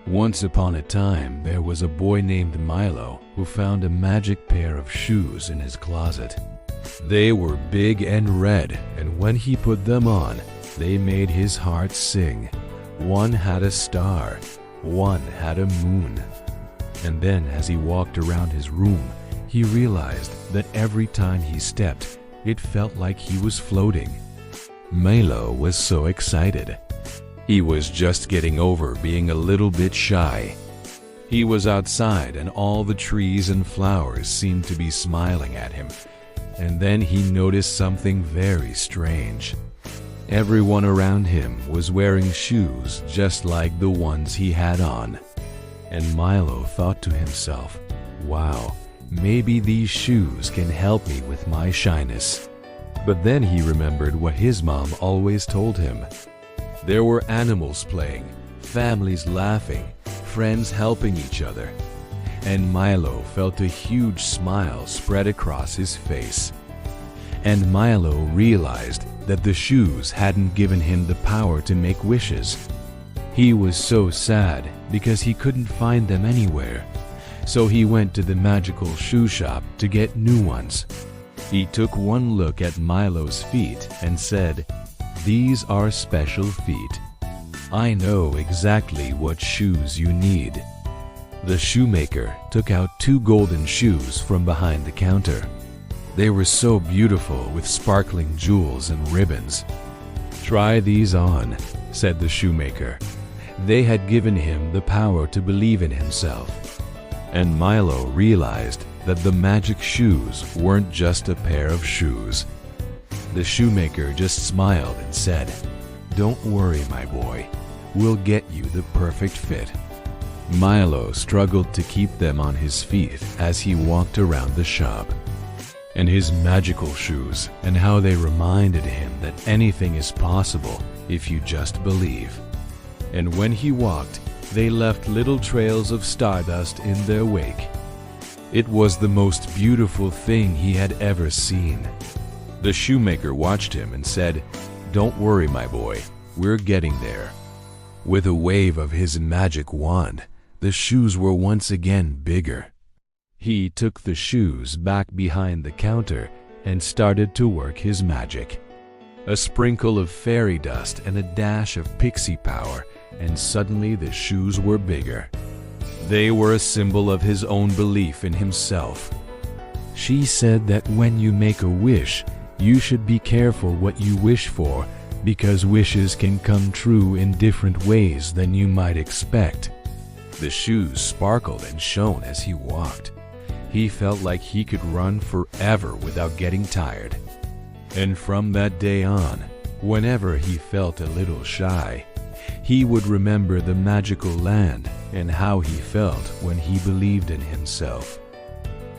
Once upon a time, there was a boy named Milo who found a magic pair of shoes in his closet. They were big and red, and when he put them on, they made his heart sing. One had a star, one had a moon. And then as he walked around his room, he realized that every time he stepped, it felt like he was floating. Milo was so excited. He was just getting over being a little bit shy. He was outside and all the trees and flowers seemed to be smiling at him. And then he noticed something very strange. Everyone around him was wearing shoes just like the ones he had on. And Milo thought to himself, wow, maybe these shoes can help me with my shyness. But then he remembered what his mom always told him. There were animals playing, families laughing, friends helping each other. And Milo felt a huge smile spread across his face. And Milo realized that the shoes hadn't given him the power to make wishes. He was so sad because he couldn't find them anywhere. So he went to the magical shoe shop to get new ones. He took one look at Milo's feet and said, "These are special feet. I know exactly what shoes you need." The shoemaker took out 2 golden shoes from behind the counter. They were so beautiful with sparkling jewels and ribbons. "Try these on," said the shoemaker. They had given him the power to believe in himself. And Milo realized that the magic shoes weren't just a pair of shoes. The shoemaker just smiled and said, "Don't worry, my boy. We'll get you the perfect fit." Milo struggled to keep them on his feet as he walked around the shop. And his magical shoes, and how they reminded him that anything is possible if you just believe. And when he walked, they left little trails of stardust in their wake. It was the most beautiful thing he had ever seen. The shoemaker watched him and said, "Don't worry, my boy, we're getting there." With a wave of his magic wand, the shoes were once again bigger. He took the shoes back behind the counter and started to work his magic. A sprinkle of fairy dust and a dash of pixie power, and suddenly the shoes were bigger. They were a symbol of his own belief in himself. She said that when you make a wish, you should be careful what you wish for, because wishes can come true in different ways than you might expect. The shoes sparkled and shone as he walked. He felt like he could run forever without getting tired. And from that day on, whenever he felt a little shy, he would remember the magical land and how he felt when he believed in himself.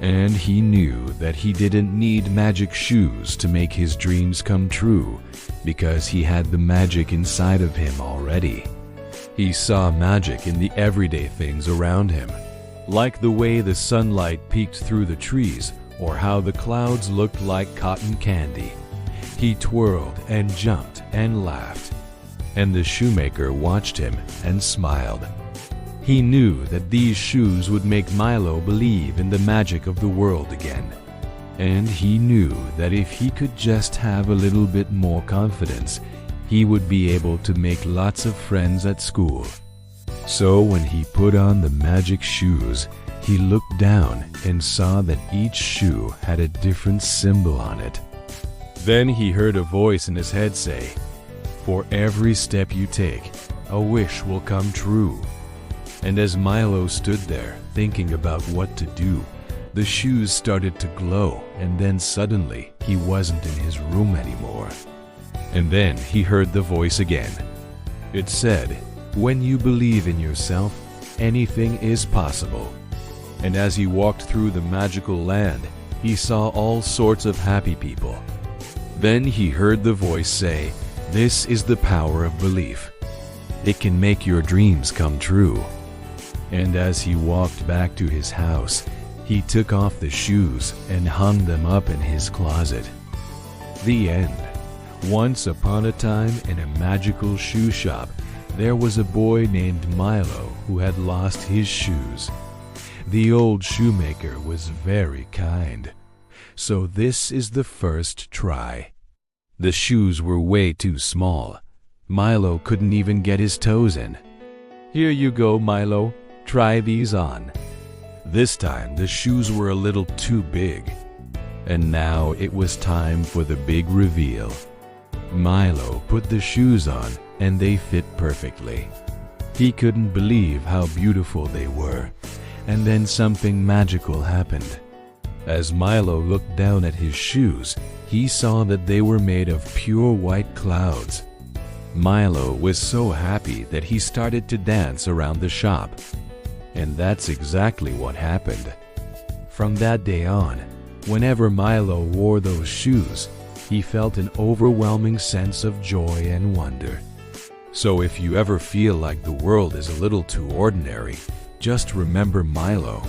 And he knew that he didn't need magic shoes to make his dreams come true, because he had the magic inside of him already. He saw magic in the everyday things around him, like the way the sunlight peeked through the trees or how the clouds looked like cotton candy. He twirled and jumped and laughed, and the shoemaker watched him and smiled. He knew that these shoes would make Milo believe in the magic of the world again. And he knew that if he could just have a little bit more confidence, he would be able to make lots of friends at school. So when he put on the magic shoes, he looked down and saw that each shoe had a different symbol on it. Then he heard a voice in his head say, "For every step you take, a wish will come true." And as Milo stood there thinking about what to do, the shoes started to glow, and then suddenly he wasn't in his room anymore. And then he heard the voice again. It said, "When you believe in yourself, anything is possible." And as he walked through the magical land, he saw all sorts of happy people. Then he heard the voice say, "This is the power of belief. It can make your dreams come true." And as he walked back to his house, he took off the shoes and hung them up in his closet. The end. Once upon a time in a magical shoe shop, there was a boy named Milo who had lost his shoes. The old shoemaker was very kind. So this is the first try. The shoes were way too small. Milo couldn't even get his toes in. "Here you go, Milo. Try these on." This time the shoes were a little too big. And now it was time for the big reveal. Milo put the shoes on and they fit perfectly. He couldn't believe how beautiful they were. And then something magical happened. As Milo looked down at his shoes, he saw that they were made of pure white clouds. Milo was so happy that he started to dance around the shop. And that's exactly what happened. From that day on, whenever Milo wore those shoes, he felt an overwhelming sense of joy and wonder. So if you ever feel like the world is a little too ordinary, just remember Milo.